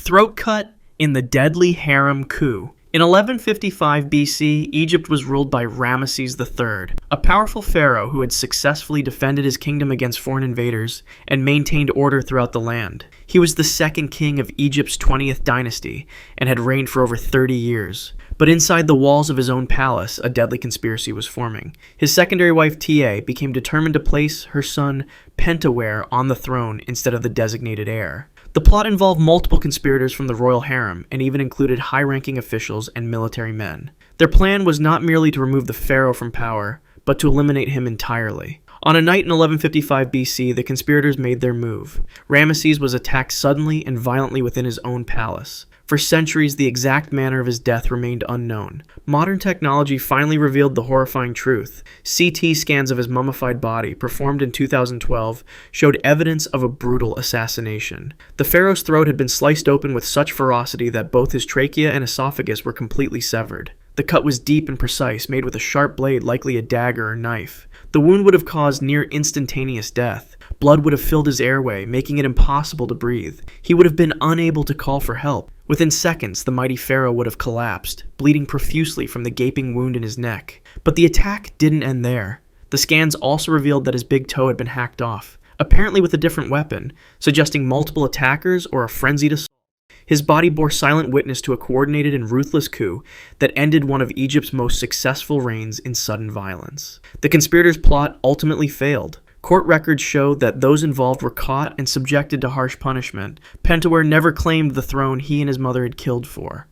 Throat cut in the deadly Harem Coup. In 1155 BC, Egypt was ruled by Ramesses III, a powerful pharaoh who had successfully defended his kingdom against foreign invaders and maintained order throughout the land. He was the second king of Egypt's 20th dynasty and had reigned for over 30 years. But inside the walls of his own palace, a deadly conspiracy was forming. His secondary wife, Ta, became determined to place her son, Pentawere, on the throne instead of the designated heir. The plot involved multiple conspirators from the royal harem and even included high-ranking officials and military men. Their plan was not merely to remove the pharaoh from power, but to eliminate him entirely. On a night in 1155 BC, the conspirators made their move. Ramesses was attacked suddenly and violently within his own palace. For centuries, the exact manner of his death remained unknown. Modern technology finally revealed the horrifying truth. CT scans of his mummified body, performed in 2012, showed evidence of a brutal assassination. The pharaoh's throat had been sliced open with such ferocity that both his trachea and esophagus were completely severed. The cut was deep and precise, made with a sharp blade, likely a dagger or knife. The wound would have caused near instantaneous death. Blood would have filled his airway, making it impossible to breathe. He would have been unable to call for help. Within seconds, the mighty pharaoh would have collapsed, bleeding profusely from the gaping wound in his neck. But the attack didn't end there. The scans also revealed that his big toe had been hacked off, apparently with a different weapon, suggesting multiple attackers or a frenzied assault. His body bore silent witness to a coordinated and ruthless coup that ended one of Egypt's most successful reigns in sudden violence. The conspirators' plot ultimately failed. Court records showed that those involved were caught and subjected to harsh punishment. Pentawere never claimed the throne he and his mother had killed for.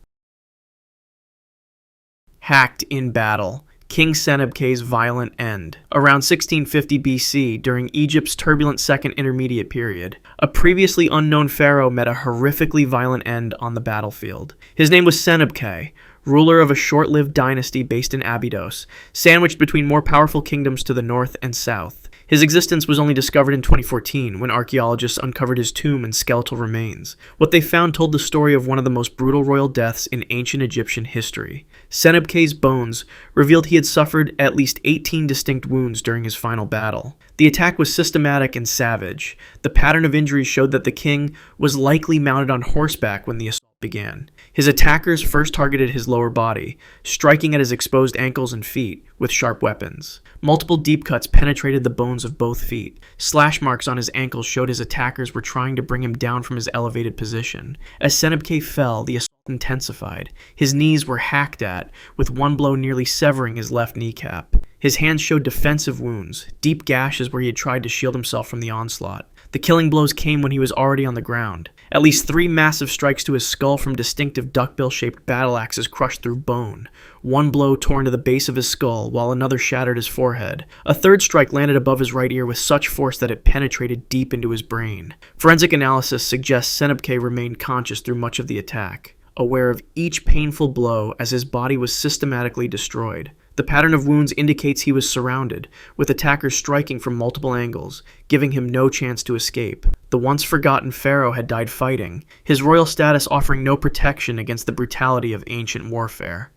Hacked in battle. King Senebkay's violent end. Around 1650 BC, during Egypt's turbulent Second Intermediate Period, a previously unknown pharaoh met a horrifically violent end on the battlefield. His name was Senebkay, ruler of a short-lived dynasty based in Abydos, sandwiched between more powerful kingdoms to the north and south. His existence was only discovered in 2014 when archaeologists uncovered his tomb and skeletal remains. What they found told the story of one of the most brutal royal deaths in ancient Egyptian history. Senebkay's bones revealed he had suffered at least 18 distinct wounds during his final battle. The attack was systematic and savage. The pattern of injuries showed that the king was likely mounted on horseback when the assault began. His attackers first targeted his lower body, striking at his exposed ankles and feet with sharp weapons. Multiple deep cuts penetrated the bones of both feet. Slash marks on his ankles showed his attackers were trying to bring him down from his elevated position. As Senebkay fell, the assault intensified. His knees were hacked at, with one blow nearly severing his left kneecap. His hands showed defensive wounds, deep gashes where he had tried to shield himself from the onslaught. The killing blows came when he was already on the ground. At least 3 massive strikes to his skull from distinctive duckbill-shaped battle axes crushed through bone. One blow tore into the base of his skull, while another shattered his forehead. A third strike landed above his right ear with such force that it penetrated deep into his brain. Forensic analysis suggests Senebkay remained conscious through much of the attack, aware of each painful blow as his body was systematically destroyed. The pattern of wounds indicates he was surrounded, with attackers striking from multiple angles, giving him no chance to escape. The once-forgotten pharaoh had died fighting, his royal status offering no protection against the brutality of ancient warfare.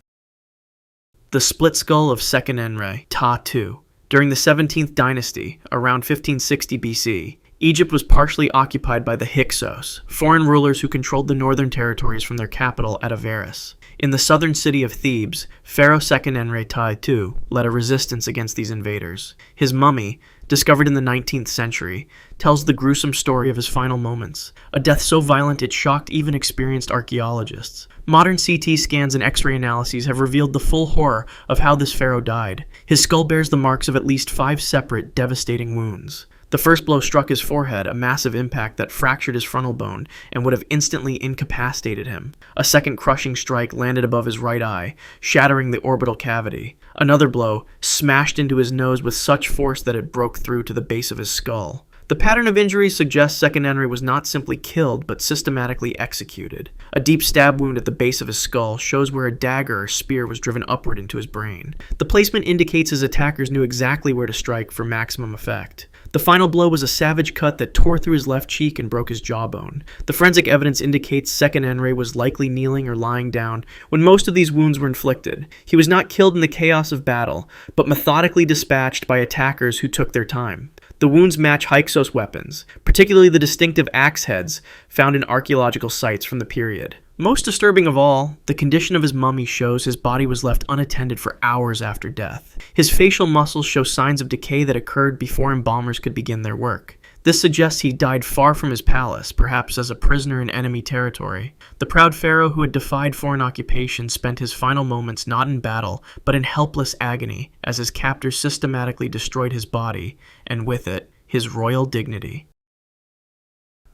The split skull of Seqenenre, Ta-2. During the 17th dynasty, around 1560 BC, Egypt was partially occupied by the Hyksos, foreign rulers who controlled the northern territories from their capital at Avaris. In the southern city of Thebes, Pharaoh Seqenenre II led a resistance against these invaders. His mummy, discovered in the 19th century, tells the gruesome story of his final moments, a death so violent it shocked even experienced archaeologists. Modern CT scans and X-ray analyses have revealed the full horror of how this pharaoh died. His skull bears the marks of at least 5 separate, devastating wounds. The first blow struck his forehead, a massive impact that fractured his frontal bone and would have instantly incapacitated him. A second crushing strike landed above his right eye, shattering the orbital cavity. Another blow smashed into his nose with such force that it broke through to the base of his skull. The pattern of injuries suggests Seqenenre was not simply killed, but systematically executed. A deep stab wound at the base of his skull shows where a dagger or spear was driven upward into his brain. The placement indicates his attackers knew exactly where to strike for maximum effect. The final blow was a savage cut that tore through his left cheek and broke his jawbone. The forensic evidence indicates Seqenenre was likely kneeling or lying down when most of these wounds were inflicted. He was not killed in the chaos of battle, but methodically dispatched by attackers who took their time. The wounds match Hyksos weapons, particularly the distinctive axe heads found in archaeological sites from the period. Most disturbing of all, the condition of his mummy shows his body was left unattended for hours after death. His facial muscles show signs of decay that occurred before embalmers could begin their work. This suggests he died far from his palace, perhaps as a prisoner in enemy territory. The proud pharaoh who had defied foreign occupation spent his final moments not in battle, but in helpless agony, as his captors systematically destroyed his body, and with it, his royal dignity.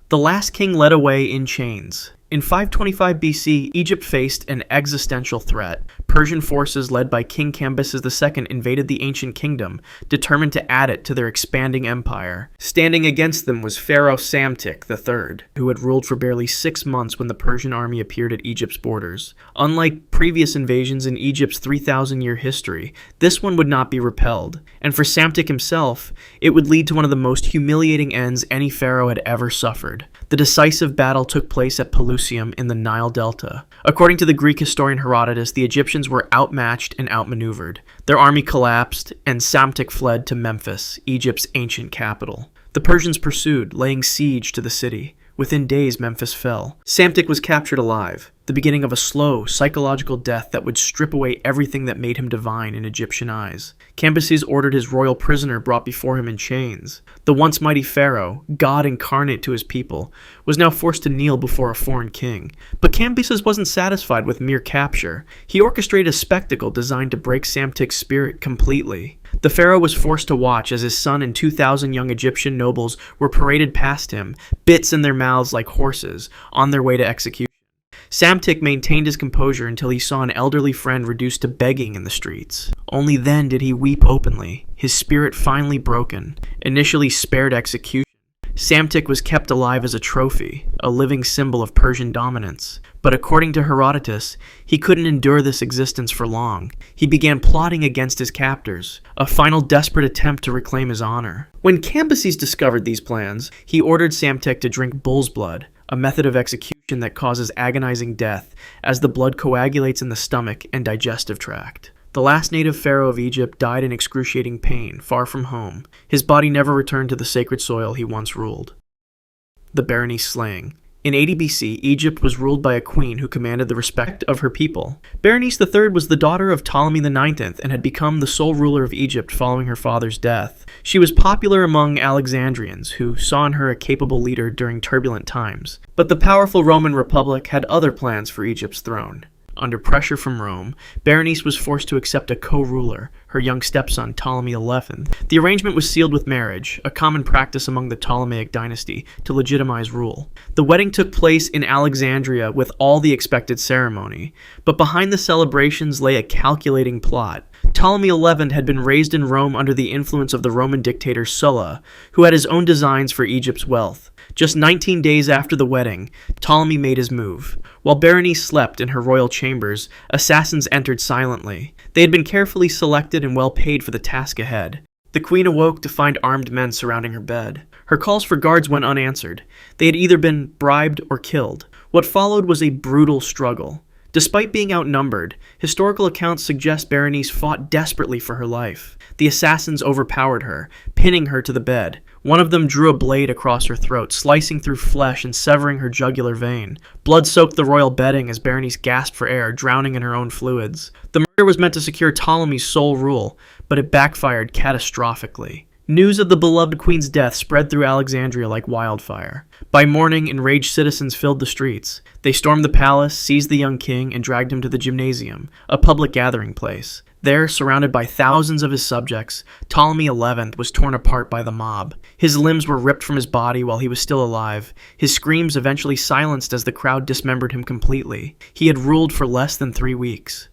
The last king led away in chains. In 525 BC, Egypt faced an existential threat. Persian forces led by King Cambyses II invaded the ancient kingdom, determined to add it to their expanding empire. Standing against them was Pharaoh Senebkay III, who had ruled for barely 6 months when the Persian army appeared at Egypt's borders. Unlike previous invasions in Egypt's 3,000-year history, this one would not be repelled. And for Senebkay himself, it would lead to one of the most humiliating ends any pharaoh had ever suffered. The decisive battle took place at Pelusium in the Nile Delta. According to the Greek historian Herodotus, the Egyptians were outmatched and outmaneuvered. Their army collapsed, and Senebkay fled to Memphis, Egypt's ancient capital. The Persians pursued, laying siege to the city. Within days, Memphis fell. Senebkay was captured alive, the beginning of a slow, psychological death that would strip away everything that made him divine in Egyptian eyes. Cambyses ordered his royal prisoner brought before him in chains. The once mighty pharaoh, God incarnate to his people, was now forced to kneel before a foreign king. But Cambyses wasn't satisfied with mere capture. He orchestrated a spectacle designed to break Senebkay's spirit completely. The pharaoh was forced to watch as his son and 2,000 young Egyptian nobles were paraded past him, bits in their mouths like horses, on their way to execution. Senebkay maintained his composure until he saw an elderly friend reduced to begging in the streets. Only then did he weep openly, his spirit finally broken. Initially spared execution, Senebkay was kept alive as a trophy, a living symbol of Persian dominance. But according to Herodotus, he couldn't endure this existence for long. He began plotting against his captors, a final desperate attempt to reclaim his honor. When Cambyses discovered these plans, he ordered Senebkay to drink bull's blood, a method of execution that causes agonizing death as the blood coagulates in the stomach and digestive tract. The last native pharaoh of Egypt died in excruciating pain, far from home. His body never returned to the sacred soil he once ruled. The Berenice Slaying. In 80 BC, Egypt was ruled by a queen who commanded the respect of her people. Berenice III was the daughter of Ptolemy IX and had become the sole ruler of Egypt following her father's death. She was popular among Alexandrians, who saw in her a capable leader during turbulent times. But the powerful Roman Republic had other plans for Egypt's throne. Under pressure from Rome, Berenice was forced to accept a co-ruler, her young stepson Ptolemy XI. The arrangement was sealed with marriage, a common practice among the Ptolemaic dynasty, to legitimize rule. The wedding took place in Alexandria with all the expected ceremony, but behind the celebrations lay a calculating plot. Ptolemy XI had been raised in Rome under the influence of the Roman dictator Sulla, who had his own designs for Egypt's wealth. Just 19 days after the wedding, Ptolemy made his move. While Berenice slept in her royal chambers, assassins entered silently. They had been carefully selected and well paid for the task ahead. The queen awoke to find armed men surrounding her bed. Her calls for guards went unanswered. They had either been bribed or killed. What followed was a brutal struggle. Despite being outnumbered, historical accounts suggest Berenice fought desperately for her life. The assassins overpowered her, pinning her to the bed. One of them drew a blade across her throat, slicing through flesh and severing her jugular vein. Blood soaked the royal bedding as Berenice gasped for air, drowning in her own fluids. The murder was meant to secure Ptolemy's sole rule, but it backfired catastrophically. News of the beloved queen's death spread through Alexandria like wildfire. By morning, enraged citizens filled the streets. They stormed the palace, seized the young king, and dragged him to the gymnasium, a public gathering place. There, surrounded by thousands of his subjects, Ptolemy XI was torn apart by the mob. His limbs were ripped from his body while he was still alive, his screams eventually silenced as the crowd dismembered him completely. He had ruled for less than 3 weeks.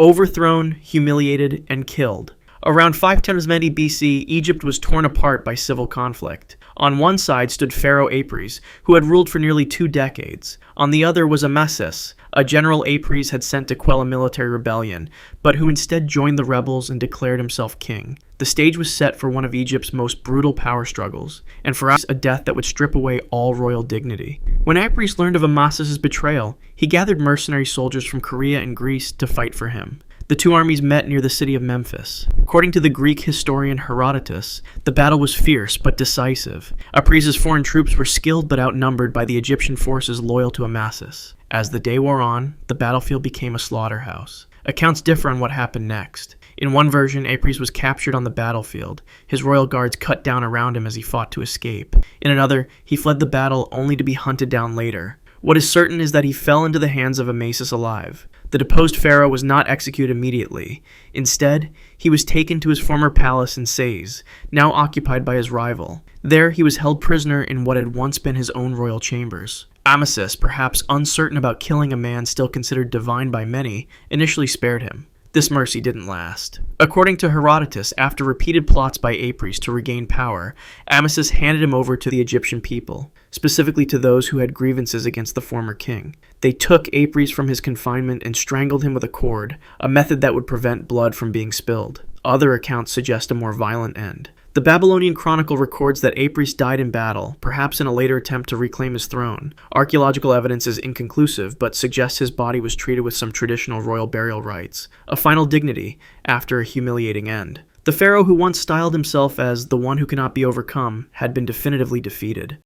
Overthrown, humiliated, and killed. Around 570 BC, Egypt was torn apart by civil conflict. On one side stood Pharaoh Apries, who had ruled for nearly 2 decades. On the other was Amasis, a general Apries had sent to quell a military rebellion, but who instead joined the rebels and declared himself king. The stage was set for one of Egypt's most brutal power struggles, and for us a death that would strip away all royal dignity. When Apries learned of Amasis' betrayal, he gathered mercenary soldiers from Korea and Greece to fight for him. The two armies met near the city of Memphis. According to the Greek historian Herodotus, the battle was fierce but decisive. Apries' foreign troops were skilled but outnumbered by the Egyptian forces loyal to Amasis. As the day wore on, the battlefield became a slaughterhouse. Accounts differ on what happened next. In one version, Apries was captured on the battlefield. His royal guards cut down around him as he fought to escape. In another, he fled the battle only to be hunted down later. What is certain is that he fell into the hands of Amasis alive. The deposed pharaoh was not executed immediately. Instead, he was taken to his former palace in Sais, now occupied by his rival. There, he was held prisoner in what had once been his own royal chambers. Amasis, perhaps uncertain about killing a man still considered divine by many, initially spared him. This mercy didn't last. According to Herodotus, after repeated plots by Apries to regain power, Amasis handed him over to the Egyptian people, specifically to those who had grievances against the former king. They took Apries from his confinement and strangled him with a cord, a method that would prevent blood from being spilled. Other accounts suggest a more violent end. The Babylonian Chronicle records that Apries died in battle, perhaps in a later attempt to reclaim his throne. Archaeological evidence is inconclusive, but suggests his body was treated with some traditional royal burial rites, a final dignity after a humiliating end. The pharaoh who once styled himself as the one who cannot be overcome had been definitively defeated.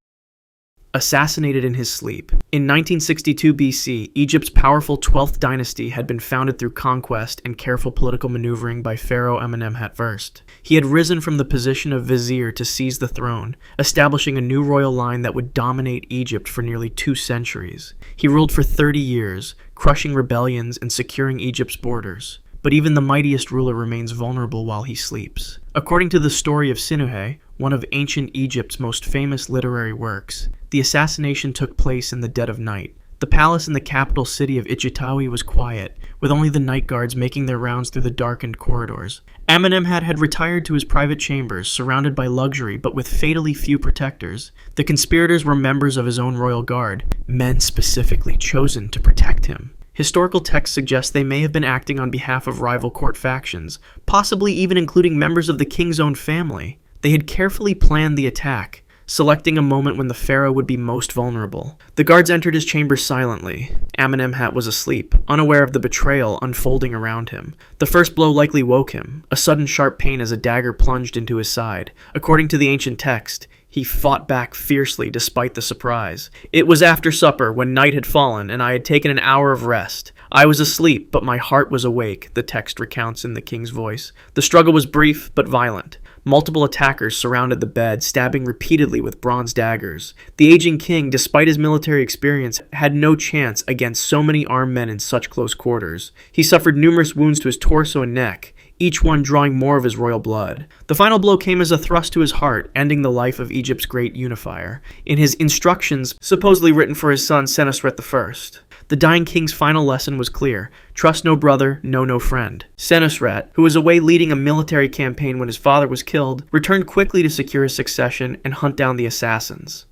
Assassinated in his sleep. In 1962 BC, Egypt's powerful 12th dynasty had been founded through conquest and careful political maneuvering by Pharaoh Amenemhat I. He had risen from the position of vizier to seize the throne, establishing a new royal line that would dominate Egypt for nearly 2 centuries. He ruled for 30 years, crushing rebellions and securing Egypt's borders. But even the mightiest ruler remains vulnerable while he sleeps. According to the story of Senebkay, one of ancient Egypt's most famous literary works, the assassination took place in the dead of night. The palace in the capital city of Ichitawi was quiet, with only the night guards making their rounds through the darkened corridors. Amenemhat had retired to his private chambers, surrounded by luxury but with fatally few protectors. The conspirators were members of his own royal guard, men specifically chosen to protect him. Historical texts suggest they may have been acting on behalf of rival court factions, possibly even including members of the king's own family. They had carefully planned the attack, selecting a moment when the pharaoh would be most vulnerable. The guards entered his chamber silently. Amenemhat was asleep, unaware of the betrayal unfolding around him. The first blow likely woke him, a sudden sharp pain as a dagger plunged into his side. According to the ancient text, he fought back fiercely despite the surprise. It was after supper, when night had fallen, and I had taken an hour of rest. I was asleep, but my heart was awake, the text recounts in the king's voice. The struggle was brief, but violent. Multiple attackers surrounded the bed, stabbing repeatedly with bronze daggers. The aging king, despite his military experience, had no chance against so many armed men in such close quarters. He suffered numerous wounds to his torso and neck, each one drawing more of his royal blood. The final blow came as a thrust to his heart, ending the life of Egypt's great unifier. In his instructions, supposedly written for his son Senusret I, the dying king's final lesson was clear: trust no brother, know no friend. Senusret, who was away leading a military campaign when his father was killed, returned quickly to secure his succession and hunt down the assassins.